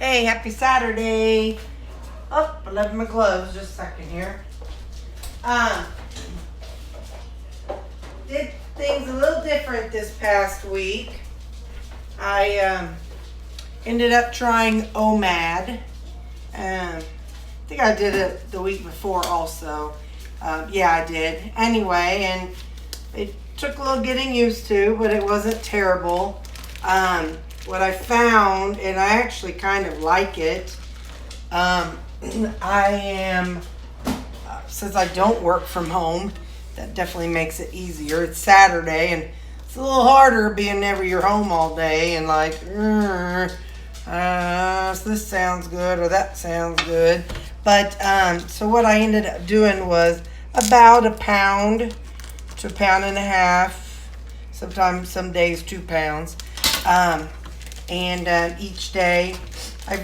Hey, happy Saturday. Oh, I left my gloves. Just a second here. Did things a little different this past week. I ended up trying Omad. I think I did it the week before also. Yeah, I did. Anyway, and it took a little getting used to, but it wasn't terrible. What I found, and I actually kind of like it, since I don't work from home, that definitely makes it easier. It's Saturday, and it's a little harder being never you're home all day and like, this sounds good or that sounds good. But, so what I ended up doing was about a pound to a pound and a half, sometimes some days 2 pounds. And each day I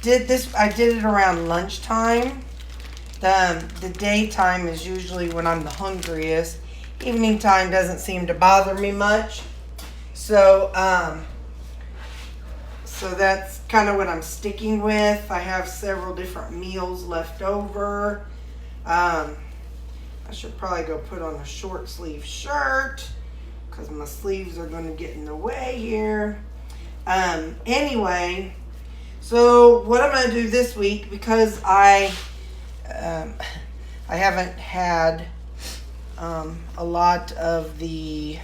did it around lunchtime. The daytime is usually when I'm the hungriest. Evening time doesn't seem to bother me much. So that's kind of what I'm sticking with. I have several different meals left over. I should probably go put on a short sleeve shirt because my sleeves are going to get in the way here. Anyway, so what I'm going to do this week, because I haven't had a lot of the,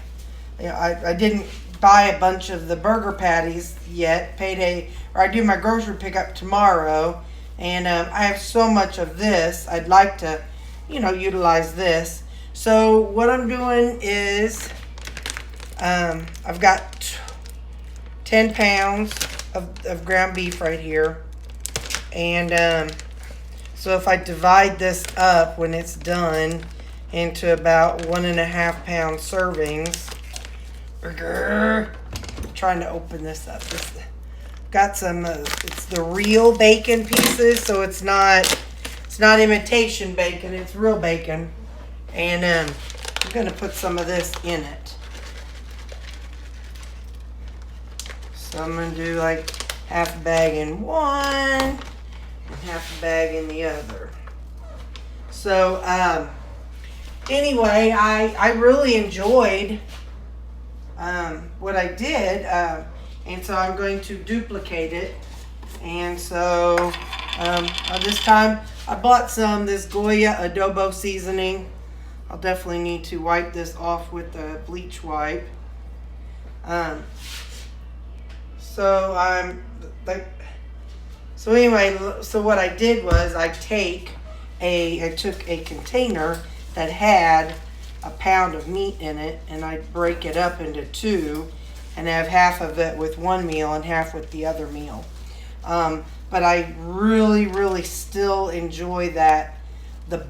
I didn't buy a bunch of the burger patties yet. I do my grocery pickup tomorrow, and I have so much of this. I'd like to, utilize this. So what I'm doing is I've got 10 pounds of ground beef right here, and so if I divide this up when it's done into about 1.5 pound servings, I'm trying to open this up. Got some, it's the real bacon pieces, so it's not imitation bacon, it's real bacon, and I'm going to put some of this in it. So I'm going to do like half a bag in one and half a bag in the other. So anyway, I really enjoyed what I did, and so I'm going to duplicate it. And so this time I bought this Goya adobo seasoning. I'll definitely need to wipe this off with a bleach wipe. So what I did was I took a container that had a pound of meat in it, and I break it up into two and have half of it with one meal and half with the other meal. But I really, really still enjoy the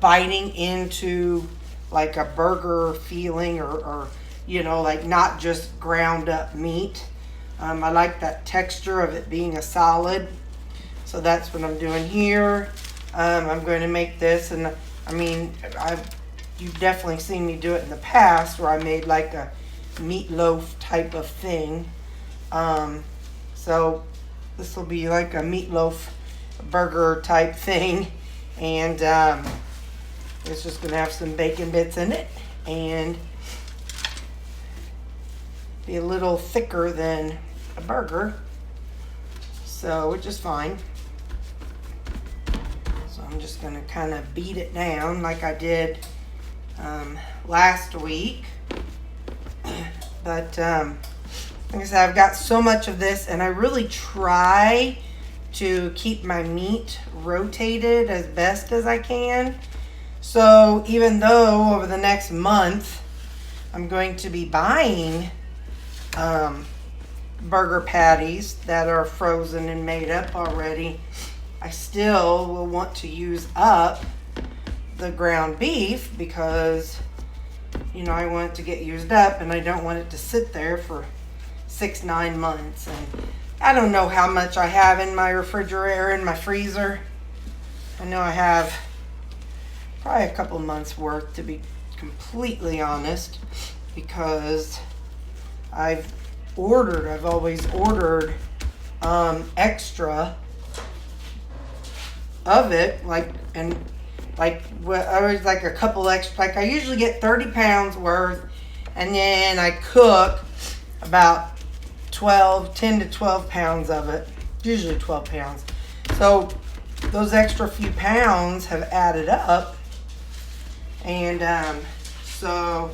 biting into like a burger feeling or like not just ground up meat. I like that texture of it being a solid. So that's what I'm doing here. I'm going to make this, and you've definitely seen me do it in the past where I made like a meatloaf type of thing. So this will be like a meatloaf burger type thing, and it's just going to have some bacon bits in it and be a little thicker than a burger, so which is fine. So I'm just going to kind of beat it down like I did last week. But like I said, I've got so much of this, and I really try to keep my meat rotated as best as I can. So even though over the next month I'm going to be buying burger patties that are frozen and made up already, I still will want to use up the ground beef because I want it to get used up, and I don't want it to sit there for 6-9 months. And I don't know how much I have in my refrigerator and my freezer. I know I have probably a couple months worth, to be completely honest, because I've always ordered extra of it, like, and like I was like a couple extra, like I usually get 30 pounds worth, and then I cook about 10 to 12 pounds of it, usually 12 pounds. So those extra few pounds have added up, and so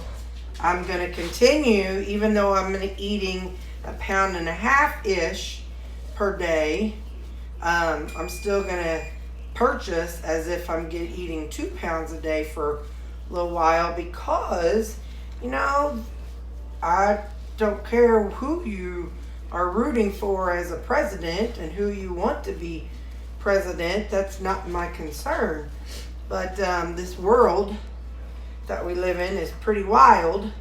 I'm going to continue, even though I'm eating 1.5 pounds-ish per day. I'm still going to purchase as if I'm eating 2 pounds a day for a little while, because, you know, I don't care who you are rooting for as a president and who you want to be president. That's not my concern. But this world that we live in is pretty wild.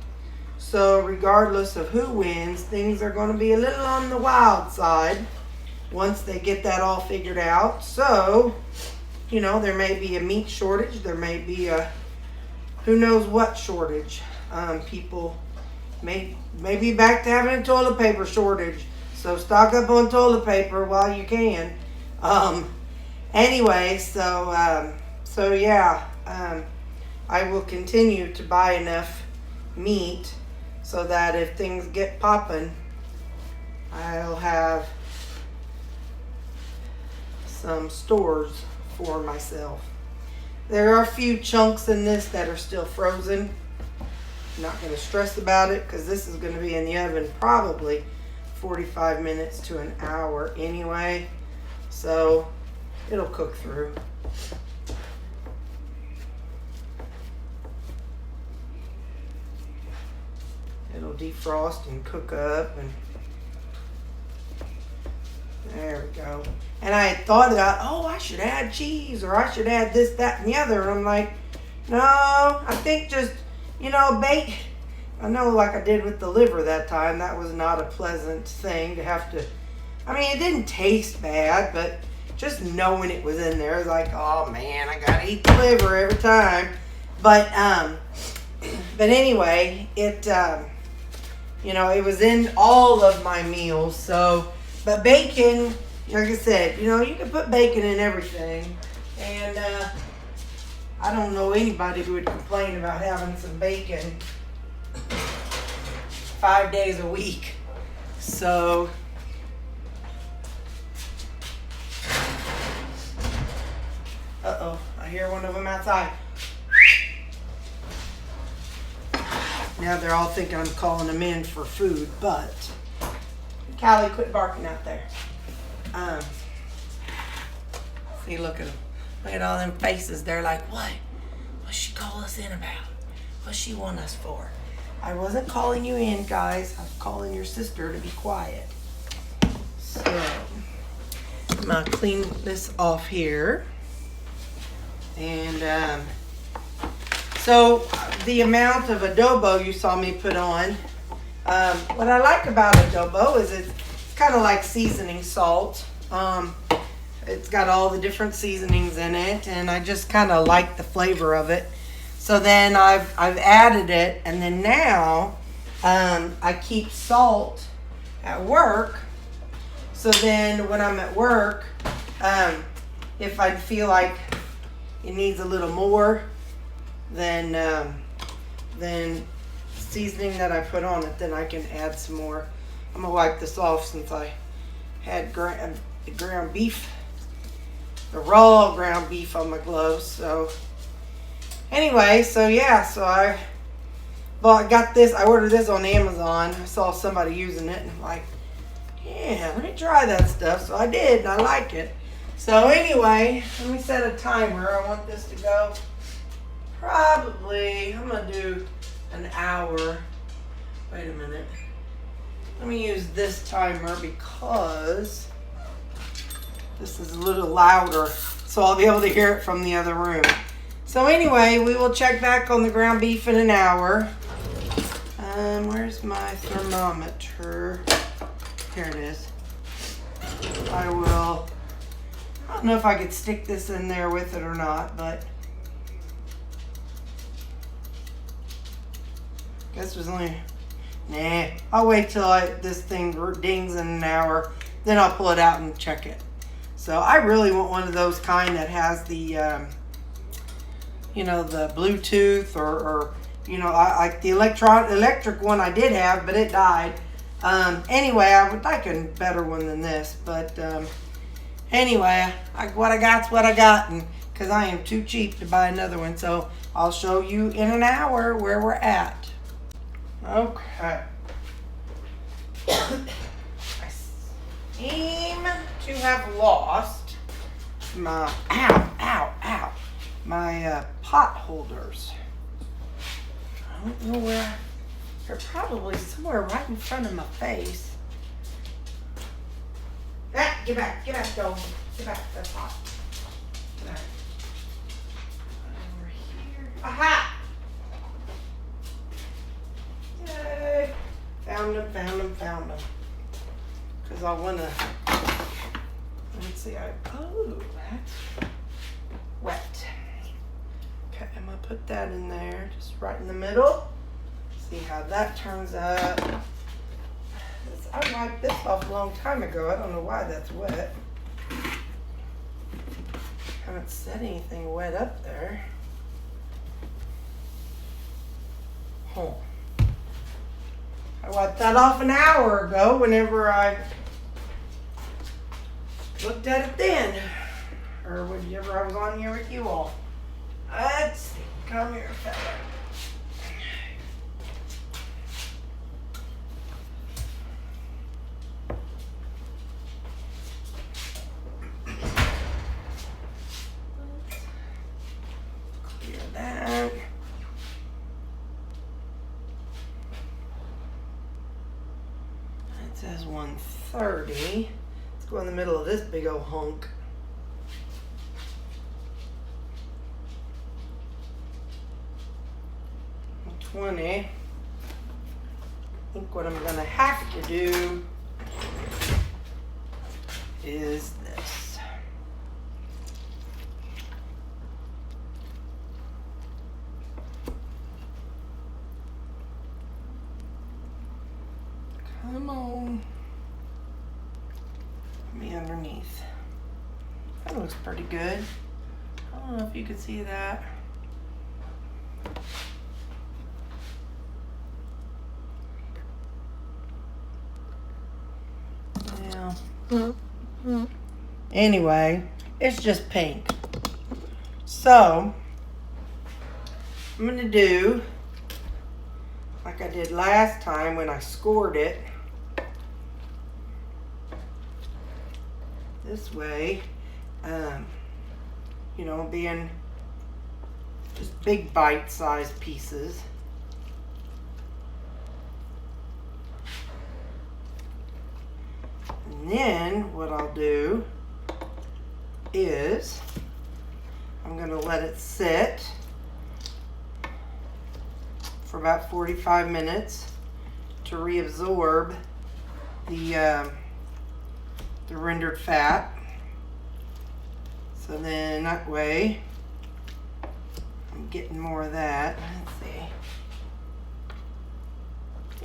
So regardless of who wins, things are going to be a little on the wild side once they get that all figured out. So, you know, there may be a meat shortage. There may be a who knows what shortage. People may be back to having a toilet paper shortage. So stock up on toilet paper while you can. Anyway, so yeah, I will continue to buy enough meat so that if things get popping, I'll have some stores for myself. There are a few chunks in this that are still frozen. I'm not going to stress about it because this is going to be in the oven probably 45 minutes to an hour anyway. So it'll cook through. It'll defrost and cook up, and there we go. And I had thought about, I should add cheese, or I should add this, that, and the other. And I'm like, no, I think just, bake. I know, like I did with the liver that time, that was not a pleasant thing to have to. I mean, it didn't taste bad, but just knowing it was in there, it was like, oh man, I gotta eat the liver every time. But anyway, it it was in all of my meals. So, but bacon, like I said, you can put bacon in everything, and I don't know anybody who would complain about having some bacon 5 days a week. So I hear one of them outside. Now they're all thinking I'm calling them in for food, but Callie, quit barking out there. See, look at them. Look at all them faces. They're like, what? What's she call us in about? What's she want us for? I wasn't calling you in, guys. I was calling your sister to be quiet. So, I'm going to clean this off here. And, so the amount of adobo you saw me put on, what I like about adobo is it's kind of like seasoning salt. It's got all the different seasonings in it, and I just kind of like the flavor of it. So then I've added it, and then now I keep salt at work. So then when I'm at work, if I feel like it needs a little more than seasoning that I put on it, then I can add some more. I'm gonna wipe this off since I had ground beef, the raw ground beef on my gloves. So anyway, so yeah, so I got this. I ordered this on Amazon. I saw somebody using it, and I'm like, yeah, let me try that stuff. So I did, and I like it. So anyway, let me set a timer. I want this to go probably, I'm going to do an hour. Wait a minute. Let me use this timer because this is a little louder, so I'll be able to hear it from the other room. So anyway, we will check back on the ground beef in an hour. Where's my thermometer? Here it is. I don't know if I could stick this in there with it or not, but this was only, I'll wait till this thing dings in an hour, then I'll pull it out and check it. So I really want one of those kind that has the, you know, the Bluetooth or you know, like the electric one I did have, but it died. Anyway, I would like a better one than this, but anyway, what I got's what I got, and because I am too cheap to buy another one, so I'll show you in an hour where we're at. Okay. I seem to have lost my, my pot holders. I don't know where, they're probably somewhere right in front of my face. Ah, get back, go. Get back, that's hot. Get back. Over here. Aha! Yay! Found them. Because I want to, let's see, oh, that's wet. Okay, I'm going to put that in there, just right in the middle. See how that turns out. I wiped this off a long time ago. I don't know why that's wet. Haven't said anything wet up there. Oh. I wiped that off an hour ago whenever I looked at it then. Or whenever I was on here with you all. Let's see. Come here, fella. Clear that. It says 130. Let's go in the middle of this big old hunk. I think what I'm gonna have to do is this. Come on. Put me underneath. That looks pretty good. I don't know if you can see that. Anyway, it's just pink. So, I'm going to do like I did last time when I scored it. This way, you know, being just big bite-sized pieces. And then what I'll do is I'm going to let it sit for about 45 minutes to reabsorb the rendered fat. So then that way I'm getting more of that. Let's see.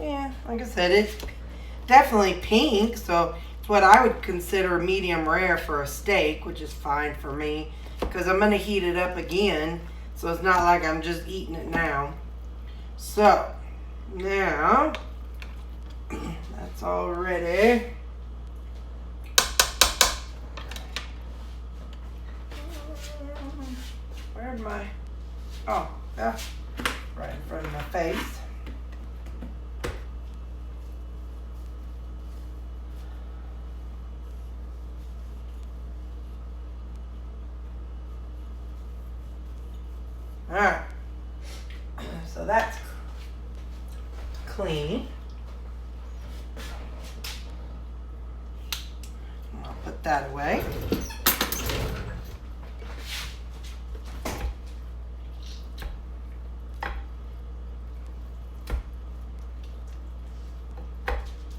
Yeah, like I said, it's definitely pink, so it's what I would consider medium rare for a steak, which is fine for me because I'm going to heat it up again, so it's not like I'm just eating it now. So now that's all ready. Where'd my, oh, yeah, right in front of my face. Alright, so that's clean. I'll put that away.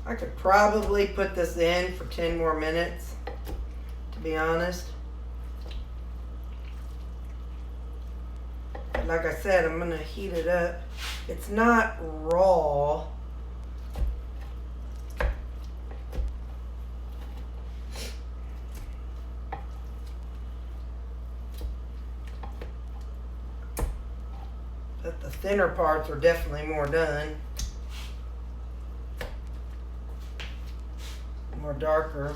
I could probably put this in for 10 more minutes, to be honest. But like I said, I'm gonna heat it up. It's not raw. thinner parts are definitely more done. More darker.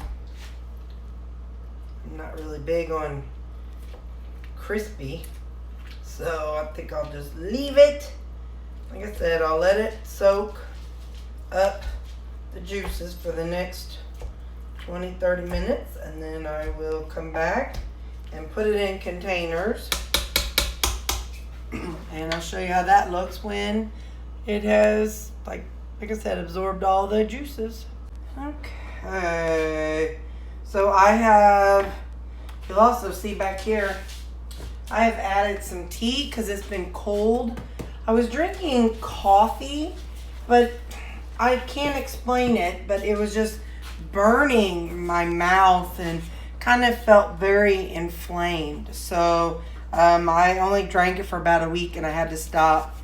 I'm not really big on crispy, so I think I'll just leave it. Like I said, I'll let it soak up the juices for the next 20-30 minutes, and then I will come back and put it in containers, and I'll show you how that looks when it has, like I said, absorbed all the juices. Okay, so I have, you'll also see back here, I have added some tea because it's been cold. I was drinking coffee, but I can't explain it, but it was just burning my mouth and kind of felt very inflamed. So I only drank it for about a week and I had to stop.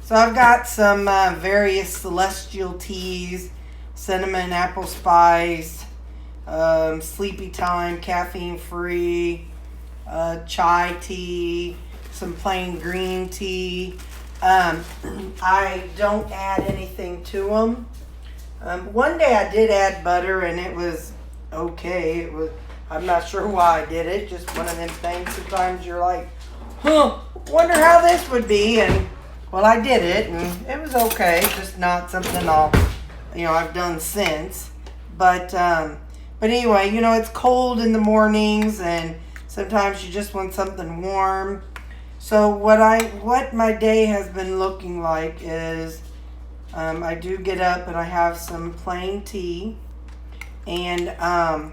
So I've got some various celestial teas, cinnamon, apple spice, sleepy time, caffeine free, chai tea, some plain green tea. I don't add anything to them. One day I did add butter and it was okay. I'm not sure why I did it. Just one of them things. Sometimes you're like, wonder how this would be. And well, I did it and it was okay. Just not something I've done since. But anyway, it's cold in the mornings and sometimes you just want something warm. So what my day has been looking like is I do get up and I have some plain tea, and I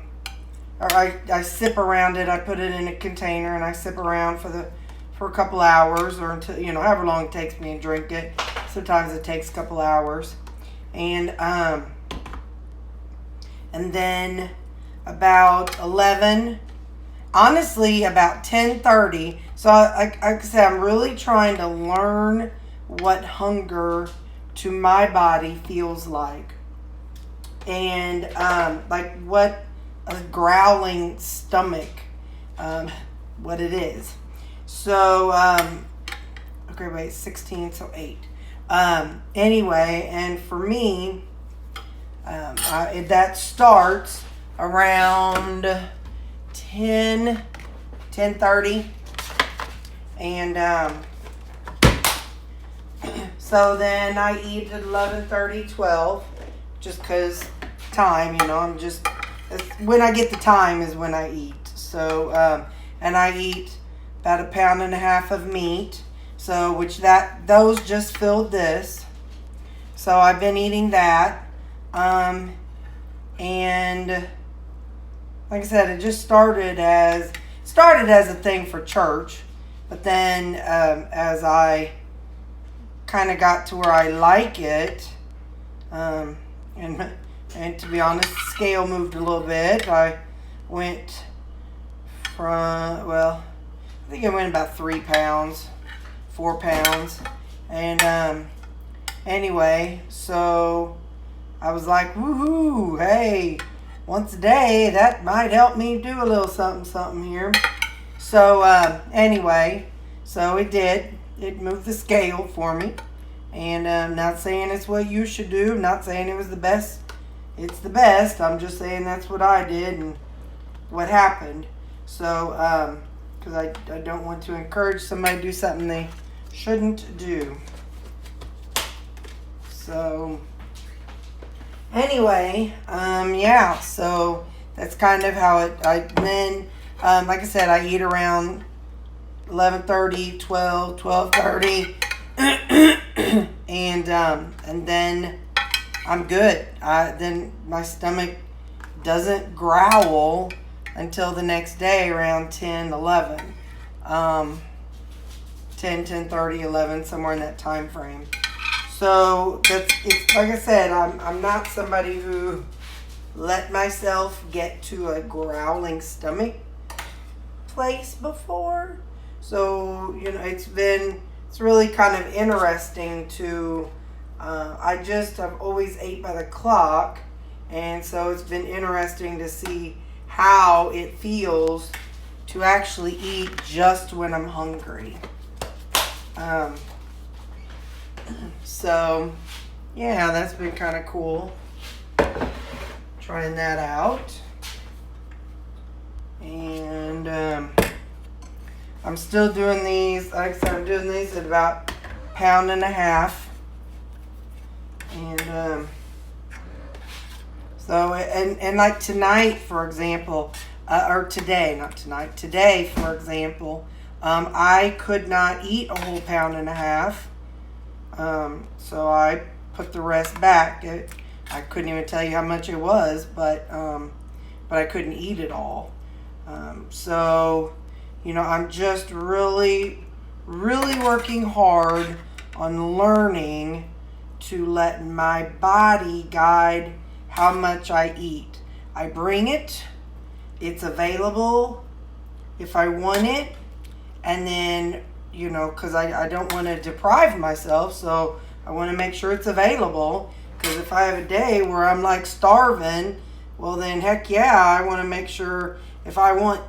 sip around it. I put it in a container and I sip around for a couple hours, or until however long it takes me to drink it. Sometimes it takes a couple hours, and then about 11. Honestly, about 10:30. So, like I said, I'm really trying to learn what hunger to my body feels like. And, like what a growling stomach, what it is. So, okay, wait, 16, so 8. Anyway, and for me, that starts around 10:30, and so then I eat at 11:30, 12, just because time, I'm just, when I get the time is when I eat. So and I eat about 1.5 pounds of meat, so those just filled this. So I've been eating that, and like I said, it just started as a thing for church, but then as I kind of got to where I like it, and to be honest, the scale moved a little bit. I went from, I think I went about 3 pounds, 4 pounds, and anyway, so I was like, woohoo, hey, once a day, that might help me do a little something here. So anyway, so it did. It moved the scale for me. And I'm not saying it's what you should do. I'm not saying it was the best. It's the best. I'm just saying that's what I did and what happened. So, because I don't want to encourage somebody to do something they shouldn't do. So anyway, yeah, so that's kind of how then, like I said, I eat around 11:30, 12, 12:30, and then I'm good. Then my stomach doesn't growl until the next day around 10, 11, 10:30, 11, somewhere in that time frame. So it's like I said, I'm not somebody who let myself get to a growling stomach place before. So it's really kind of interesting to. I've always ate by the clock, and so it's been interesting to see how it feels to actually eat just when I'm hungry. So, yeah, that's been kind of cool. Trying that out. And I'm still doing these. Like I said, I'm doing these at about 1.5 pounds. And so, and like tonight, for example, or today, not tonight, today, for example, I could not eat a whole 1.5 pounds. So I put the rest back. I couldn't even tell you how much it was, but I couldn't eat it all. So, you know, I'm just really, really working hard on learning to let my body guide how much I eat. I bring it, it's available if I want it, and then, you know, because I don't want to deprive myself, so I want to make sure it's available, because if I have a day where I'm like starving, well then heck yeah, I want to make sure if I want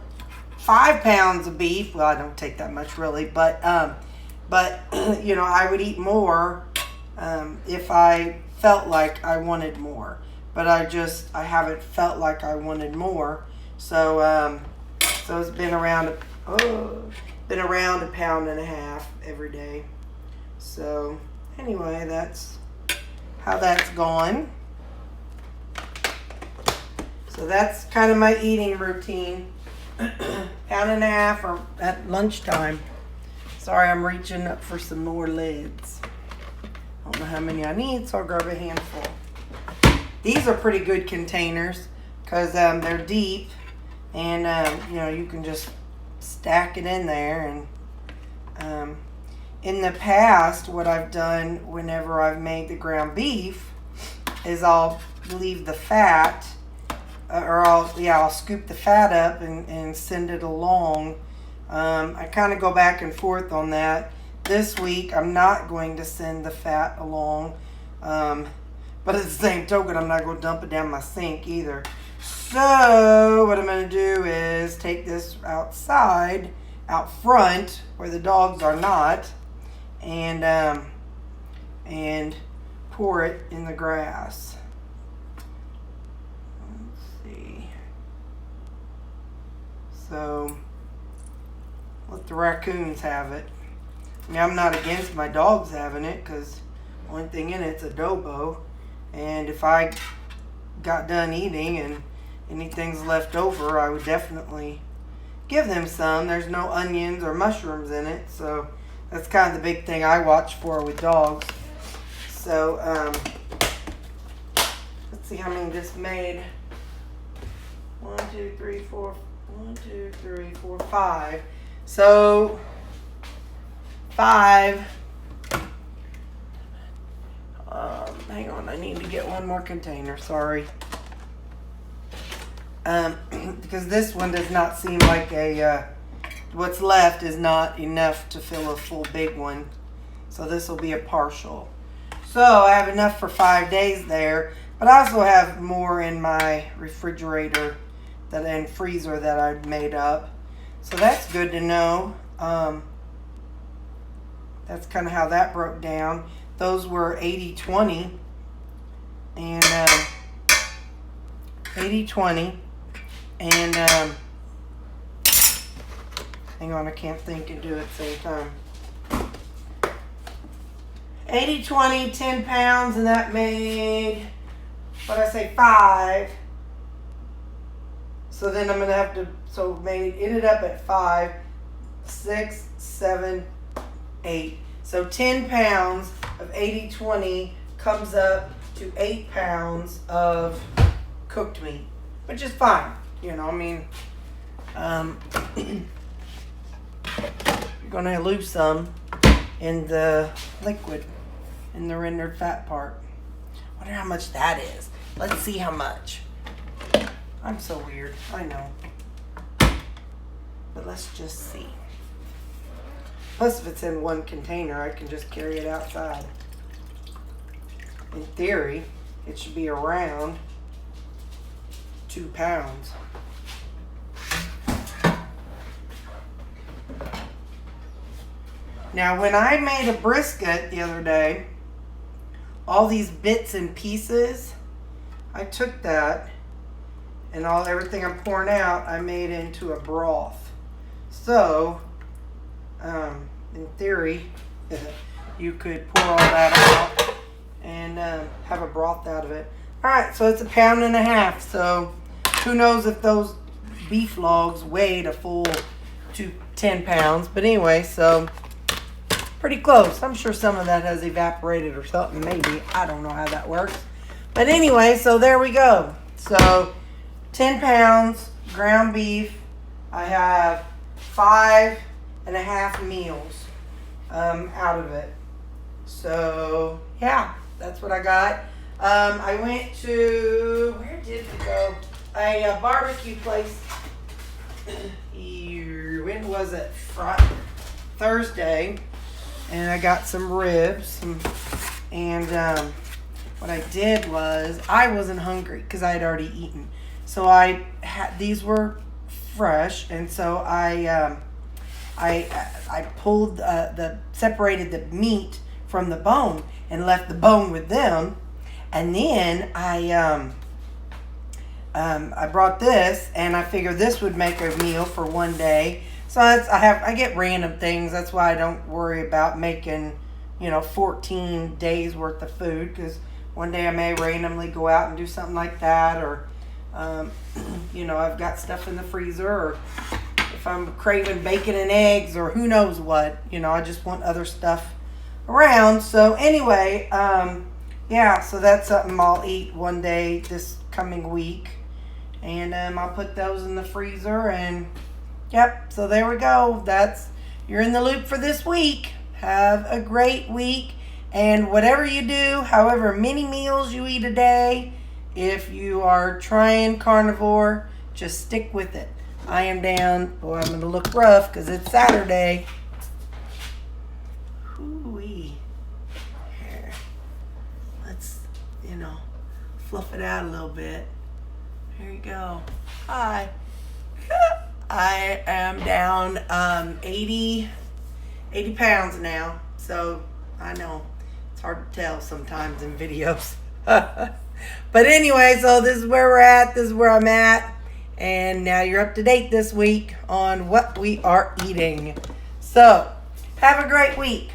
5 pounds of beef, well I don't take that much really, but you know, I would eat more if I felt like I wanted more, but I haven't felt like I wanted more, so it's been around 1.5 pounds every day. So anyway, that's how that's going. So that's kind of my eating routine. 1.5 pounds or at lunchtime. Sorry, I'm reaching up for some more lids. I don't know how many I need, so I'll grab a handful. These are pretty good containers because they're deep, and you know, you can just stack it in there. And in the past, what I've done whenever I've made the ground beef is I'll leave the fat, or I'll scoop the fat up and send it along. I kind of go back and forth on that. This week, I'm not going to send the fat along, but at the same token, I'm not going to dump it down my sink either. So what I'm going to do is take this outside, out front, where the dogs are not, and pour it in the grass. Let's see. So let the raccoons have it. I mean, I'm not against my dogs having it, because the only thing in it's adobo, and if I got done eating and anything's left over, I would definitely give them some. There's no onions or mushrooms in it, so that's kind of the big thing I watch for with dogs. So let's see how many this made. 1, 2, 3, 4. 1, 2, 3, 4, 5. So 5. Hang on, I need to get one more container. Sorry. Because this one does not seem like what's left is not enough to fill a full big one. So this will be a partial. So I have enough for 5 days there, but I also have more in my refrigerator and freezer that I've made up. So that's good to know. That's kind of how that broke down. Those were 80-20. And 80-20. And hang on, I can't think and do it at the same time. 80-20, 10 pounds, and that made, what did I say, 5. So then I'm going to have to, so ended up at 5, 6, 7, 8. So 10 pounds of 80-20 comes up to 8 pounds of cooked meat, which is fine. You know, I mean, you're going to lose some in the liquid, in the rendered fat part. I wonder how much that is. Let's see how much. I'm so weird, I know. But let's just see. Plus, if it's in one container, I can just carry it outside. In theory, it should be around 2 pounds. Now, when I made a brisket the other day, all these bits and pieces, I took that and everything I'm pouring out, I made into a broth. So, in theory, you could pour all that out and have a broth out of it. Alright, so it's 1.5 pounds. So, who knows if those beef logs weighed a full 10 pounds. But anyway, so pretty close. I'm sure some of that has evaporated or something. Maybe. I don't know how that works. But anyway, so there we go. So 10 pounds ground beef. I have 5.5 meals out of it. So yeah, that's what I got. I went to, where did we go? A barbecue place. When was it? Thursday. And I got some ribs. And what I did was, I wasn't hungry because I had already eaten. So these were fresh. And so I pulled separated the meat from the bone and left the bone with them. And then I brought this, and I figured this would make a meal for one day. So I get random things. That's why I don't worry about making, 14 days worth of food, because one day I may randomly go out and do something like that, or I've got stuff in the freezer, or if I'm craving bacon and eggs, or who knows what. I just want other stuff around. So anyway, yeah, so that's something I'll eat one day this coming week. And I'll put those in the freezer. And, yep, so there we go. You're in the loop for this week. Have a great week. And whatever you do, however many meals you eat a day, if you are trying carnivore, just stick with it. I am down. Boy, I'm going to look rough because it's Saturday. Hoo-wee. Here. Let's, fluff it out a little bit. Here you go. Hi. I am down 80 pounds now. So, I know. It's hard to tell sometimes in videos. But anyway, so this is where we're at. This is where I'm at. And now you're up to date this week on what we are eating. So, have a great week.